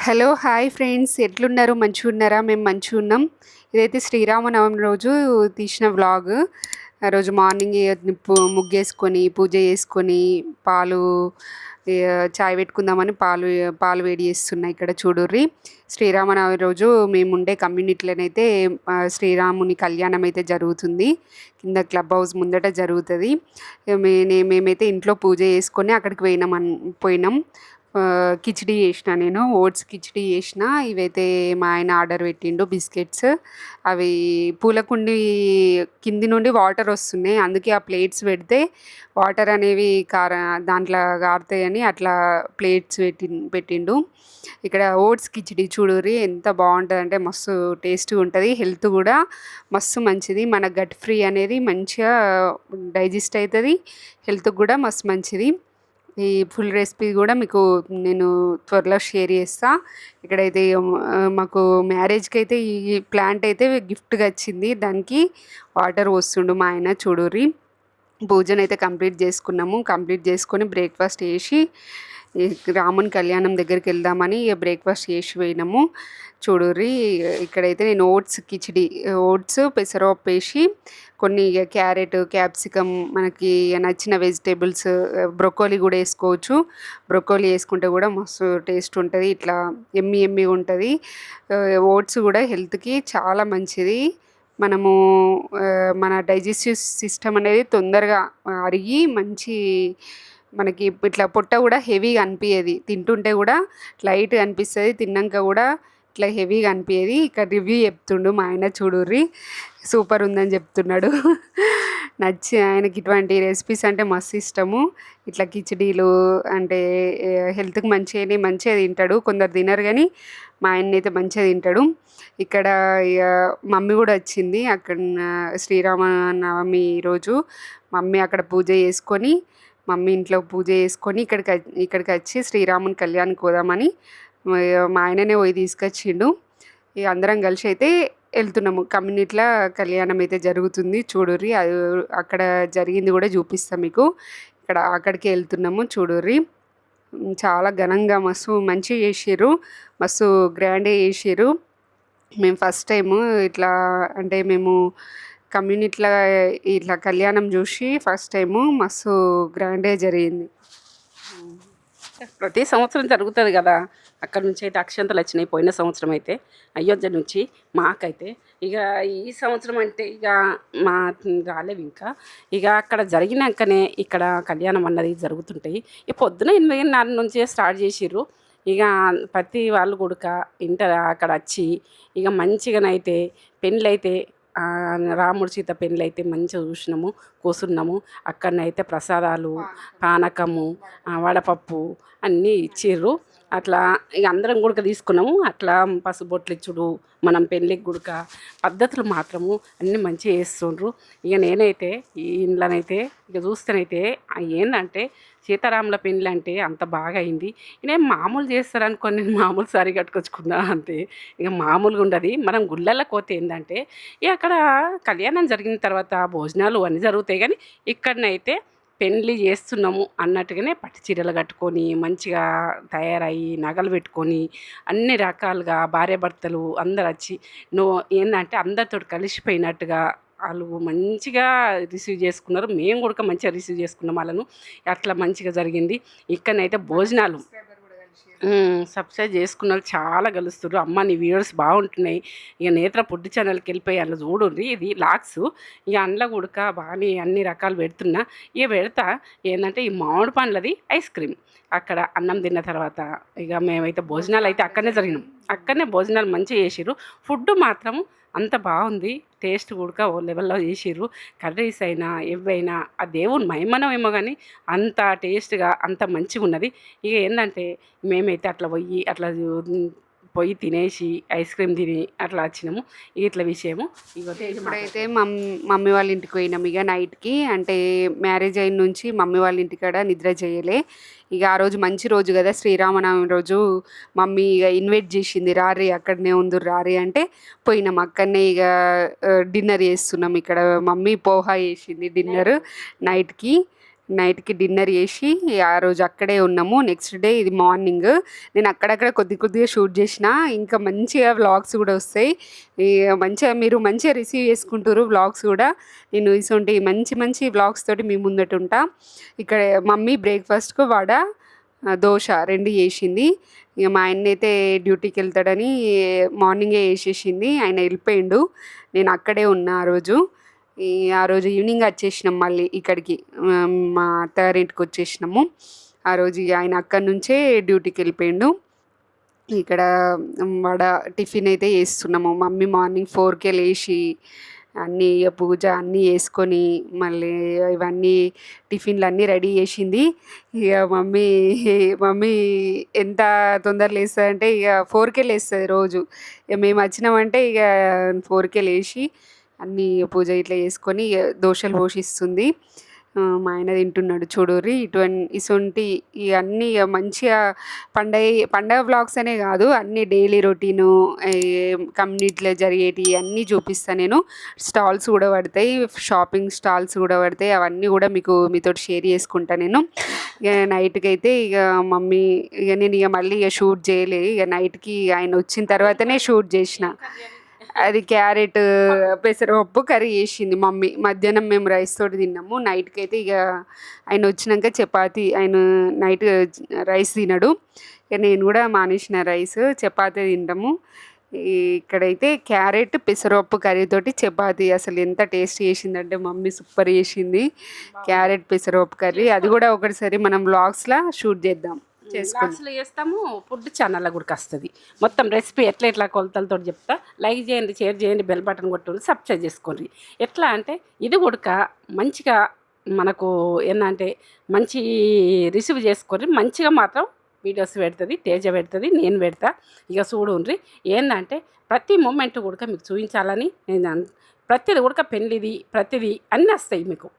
Hello! Hi friends ఎట్లున్నారు? మంచిగున్నారా? మేము మంచిగున్నాం. ఇదైతే శ్రీరామనవమి రోజు తీసిన వ్లాగ్. ఆ రోజు మార్నింగే ముగ్గేసుకొని, పూజ చేసుకొని, పాలు చాయ్ పెట్టుకుందామని పాలు వేడి చేస్తున్నా ఇక్కడ చూడుర్రి. శ్రీరామనవమి రోజు మేముండే కమ్యూనిటీలోనైతే శ్రీరాముని కళ్యాణం అయితే జరుగుతుంది. కింద క్లబ్ హౌస్ ముందట జరుగుతది. మేమైతే ఇంట్లో పూజ చేసుకొని అక్కడికి పోయినాం. కిచిడి చేసిన నేను ఓట్స్ కిచిడి చేసిన. ఇవైతే మా ఆయన ఆర్డర్ పెట్టిండు బిస్కెట్స్. అవి పూలకుండి కింది నుండి వాటర్ వస్తున్నాయి, అందుకే ఆ ప్లేట్స్ పెడితే వాటర్ అనేవి దాంట్లో కారుతాయని అట్లా ప్లేట్స్ పెట్టిండు. ఇక్కడ ఓట్స్ కిచిడి చూడుర్రి ఎంత బాగుంటుంది, మస్తు టేస్ట్గా ఉంటుంది, హెల్త్ కూడా మస్తు మంచిది. మన గట్ ఫ్రీ అనేది మంచిగా డైజెస్ట్ అవుతుంది, హెల్త్కి కూడా మస్తు మంచిది. ఈ ఫుల్ రెసిపీ కూడా మీకు నేను త్వరలో షేర్ చేస్తా. ఇక్కడైతే మాకు మ్యారేజ్కి అయితే ఈ ప్లాంట్ అయితే గిఫ్ట్గా వచ్చింది, దానికి వాటర్ పోస్తుండు మా ఆయన చూడుర్రి. పూజనైతే కంప్లీట్ చేసుకున్నాము. కంప్లీట్ చేసుకొని బ్రేక్ఫాస్ట్ చేసి రాముని కళ్యాణం దగ్గరికి వెళ్దామని బ్రేక్ఫాస్ట్ చేసి పోయినాము చూడుర్రి. ఇక్కడైతే నేను ఓట్స్ పెసరపప్పు వేసి కొన్ని క్యారెట్, క్యాప్సికమ్, మనకి నచ్చిన వెజిటేబుల్స్, బ్రొకోలీ కూడా వేసుకోవచ్చు. బ్రొకోలీ వేసుకుంటే కూడా మస్తు టేస్ట్ ఉంటుంది, ఇట్లా ఎమ్మి ఉంటుంది. ఓట్స్ కూడా హెల్త్కి చాలా మంచిది. మనము మన డైజెస్టివ్ సిస్టమ్ అనేది తొందరగా అరిగి మనకి ఇట్లా పొట్ట కూడా హెవీగా అనిపించేది, తింటుంటే కూడా లైట్గా అనిపిస్తుంది, తిన్నాక కూడా ఇట్లా హెవీగా అనిపించేది. ఇక్కడ రివ్యూ చెప్తుండు మా ఆయన చూడుర్రి, సూపర్ ఉందని చెప్తున్నాడు. నచ్చి ఆయనకి ఇటువంటి రెసిపీస్ అంటే మస్తు ఇష్టము. ఇట్లా కిచిడీలు అంటే హెల్త్కి మంచిగా తింటాడు. కొందరు తినరు కానీ మా ఆయన అయితే మంచిగా తింటాడు. ఇక్కడ మమ్మీ కూడా వచ్చింది. అక్కడ శ్రీరామనవమి రోజు మమ్మీ అక్కడ పూజ చేసుకొని, మమ్మీ ఇంట్లో పూజ చేసుకొని ఇక్కడికి వచ్చి శ్రీరాముని కళ్యాణ్కి పోదామని మా ఆయననే పోయి తీసుకొచ్చిండు. ఇక అందరం కలిసి అయితే వెళ్తున్నాము. కమ్యూనిటీలో కళ్యాణం అయితే జరుగుతుంది చూడుర్రి. అది అక్కడ జరిగింది కూడా చూపిస్తాం మీకు. అక్కడికి వెళ్తున్నాము చూడుర్రి. చాలా ఘనంగా మస్తు మంచిగా చేసిర్రు, మస్తు గ్రాండ్గా చేసిర్రు. మేము ఫస్ట్ టైము ఇట్లా అంటే మేము కమ్యూనిటీలో ఇట్లా కళ్యాణం చూసి ఫస్ట్ టైము మస్తు గ్రాండ్గా జరిగింది. ప్రతి సంవత్సరం జరుగుతుంది కదా. అక్కడ నుంచి అయితే అక్షంతలు వచ్చినాయి పోయిన సంవత్సరం అయితే అయోధ్య నుంచి. మాకైతే ఇక ఈ సంవత్సరం అంటే ఇక మా రాలేవు ఇంకా. ఇక అక్కడ జరిగినాకనే ఇక్కడ కళ్యాణం అన్నది జరుగుతుంటాయి. ఈ పొద్దున 8:30 నుంచే స్టార్ట్ చేసిర్రు. ఇక ప్రతి వాళ్ళు కూడా అక్కడ వచ్చి ఇక మంచిగానైతే పెళ్ళైతే రాముడు సీత పెళ్ళి అయితే మంచిగా చూసినాము, కూర్చున్నాము. అక్కడనైతే ప్రసాదాలు, పానకము, వడపప్పు అన్నీ ఇచ్చిర్రు. అట్లా ఇక అందరం గుడక తీసుకున్నాము. అట్లా పసుబొట్లు ఇచ్చుడు, మనం పెళ్ళికి గుడక పద్ధతులు మాత్రము అన్నీ మంచిగా చేస్తుండ్రు. ఇక నేనైతే ఈ ఇంట్లోనైతే ఇక చూస్తేనైతే ఏంటంటే సీతారాముల పెళ్ళి అంటే అంత బాగా అయింది. నేను మామూలు చేస్తారనుకొని నేను మామూలు సారీ కట్టుకొచ్చుకున్నా అంతే. ఇక మామూలుగా ఉండదు. మనం గుళ్ళకి పోతే ఏంటంటే ఇక అక్కడ కళ్యాణం జరిగిన తర్వాత భోజనాలు అన్నీ జరుగుతాయి, కానీ ఇక్కడనైతే పెళ్ళి చేస్తున్నాము అన్నట్టుగానే పట్టు చీరలు కట్టుకొని మంచిగా తయారయ్యి నగలు పెట్టుకొని అన్ని రకాలుగా భార్యాభర్తలు అందరు వచ్చి ఏంటంటే అందరితో కలిసిపోయినట్టుగా వాళ్ళు మంచిగా రిసీవ్ చేసుకున్నారు. మేము కూడా మంచిగా రిసీవ్ చేసుకున్నాం వాళ్ళను. అట్లా మంచిగా జరిగింది. ఇక్కడనైతే భోజనాలు సబ్స్క్రైబ్ చేసుకున్న వాళ్ళు చాలా కలుస్తున్నారు. అమ్మ నీ వీడియోస్ బాగుంటున్నాయి, ఇక నేత్ర ఫుడ్ ఛానల్కి వెళ్ళిపోయి అందులో చూడండి. ఇది లాక్స్ ఇక అండ్ల గుడక బాగానే అన్ని రకాలు పెడుతున్నా. ఇక పెడతా ఏంటంటే ఈ మామిడి పండ్లది ఐస్ క్రీమ్ అక్కడ అన్నం తిన్న తర్వాత ఇక మేమైతే భోజనాలు అయితే అక్కడనే భోజనాలు మంచిగా చేసిర్రు. ఫుడ్ మాత్రం అంత బాగుంది, టేస్ట్ కూడా ఓ లెవెల్లో చేసిర్రు. కర్రీస్ అయినా ఏవైనా ఆ దేవుని మహిమనం ఏమో కానీ అంత టేస్ట్గా అంత మంచిగా ఉన్నది. ఇక ఏంటంటే మేమైతే అట్లా పోయి తినేసి ఐస్ క్రీమ్ తిని అట్లా వచ్చినాము. ఇట్లా విషయము. ఇప్పుడైతే మమ్మీ వాళ్ళ ఇంటికి పోయినాం. ఇక నైట్కి అంటే మ్యారేజ్ అయిన నుంచి మమ్మీ వాళ్ళ ఇంటికాడ నిద్ర చేయలే. ఇక ఆ రోజు మంచి రోజు కదా, శ్రీరామనవమి రోజు మమ్మీ ఇక ఇన్వైట్ చేసింది, రారి అక్కడనే ఉందరు రారి అంటే పోయినాం. అక్కడనే ఇక డిన్నర్ చేస్తున్నాం. ఇక్కడ మమ్మీ పోహా చేసింది డిన్నర్ నైట్కి. నైట్కి డిన్నర్ చేసి ఆ రోజు అక్కడే ఉన్నాము. నెక్స్ట్ డే ఇది మార్నింగ్ నేను అక్కడక్కడ కొద్దిగా షూట్ చేసిన. ఇంకా మంచిగా వ్లాగ్స్ కూడా వస్తాయి. మంచిగా మీరు మంచిగా రిసీవ్ చేసుకుంటారు వ్లాగ్స్ కూడా. నేను ఇటువంటి మంచి మంచి వ్లాగ్స్ తోటి మీ ముందట ఉంటా. ఇక్కడ మమ్మీ బ్రేక్ఫాస్ట్కు వడ దోశ 2 చేసింది. ఇక మా ఆయన అయితే డ్యూటీకి వెళ్తాడని మార్నింగే వేసేసింది. ఆయన వెళ్ళిపోయిండు. నేను అక్కడే ఉన్నా ఆ రోజు. ఆ రోజు ఈవినింగ్ వచ్చేసినాం మళ్ళీ ఇక్కడికి. మా అత్తగారింటికి వచ్చేసినాము. ఆ రోజు ఇక ఆయన అక్కడి నుంచే డ్యూటీకి వెళ్ళిపోయిండు. ఇక్కడ వడ టిఫిన్ అయితే చేస్తున్నాము. మమ్మీ మార్నింగ్ 4కే లేచి అన్నీ పూజ అన్నీ చేసుకొని మళ్ళీ ఇవన్నీ టిఫిన్లు అన్నీ రెడీ చేసింది. ఇక మమ్మీ ఎంత తొందర లేస్తుందంటే ఇక 4కే లేస్తుంది రోజు. ఇక మేము వచ్చినామంటే ఇక 4కే లేచి అన్నీ పూజ ఇట్లా చేసుకొని దోశలు పోషిస్తుంది. మా ఆయన తింటున్నాడు చూడుర్రి. ఇటువంటి ఇవన్నీ ఇక మంచిగా పండగ వ్లాగ్స్ అనే కాదు, అన్నీ డైలీ రొటీను కమ్యూనిటీలో జరిగేటివి అన్నీ చూపిస్తాను నేను. స్టాల్స్ కూడా పడతాయి, షాపింగ్ స్టాల్స్ కూడా పడతాయి. అవన్నీ కూడా మీతో షేర్ చేసుకుంటాను నేను. ఇక నైట్కి అయితే ఇక మమ్మీ నేను మళ్ళీ షూట్ చేయలే. ఇక నైట్కి ఆయన వచ్చిన తర్వాతనే షూట్ చేసిన. అది క్యారెట్ పెసరపప్పు కర్రీ చేసింది మమ్మీ. మధ్యాహ్నం మేము రైస్ తోటి తిన్నాము. నైట్కి అయితే ఇక ఆయన వచ్చినాక చపాతి. ఆయన నైట్ రైస్ తినడు. ఇక నేను కూడా మానేసిన రైస్, చపాతీ తింటాము. ఇక్కడైతే క్యారెట్ పెసరపప్పు కర్రీతోటి చపాతీ అసలు ఎంత టేస్ట్ చేసిందంటే మమ్మీ సూపర్ చేసింది. క్యారెట్ పెసరపప్పు కర్రీ అది కూడా ఒకటిసారి మనం వ్లాగ్స్లో షూట్ చేద్దాం. లాస్ట్లో చేస్తాము. ఫుడ్ ఛానల్లో కూడా వస్తుంది. మొత్తం రెసిపీ ఎట్లా కొలతలతో చెప్తా. లైక్ చేయండి, షేర్ చేయండి, బెల్ బటన్ కొట్టుకొని సబ్స్క్రైబ్ చేసుకోండి. ఎట్లా అంటే ఇది ఉడక మంచిగా మనకు ఏంటంటే మంచి రిసీవ్ చేసుకొని మంచిగా మాత్రం వీడియోస్ పెడుతుంది, తేజ పెడుతుంది, నేను పెడతా. ఇక చూడుండ్రి. ఏంటంటే ప్రతి మూమెంట్ కూడా మీకు చూపించాలని నేను ప్రతిది కూడా పెళ్ళిది ప్రతిదీ అన్నీ వస్తాయి మీకు.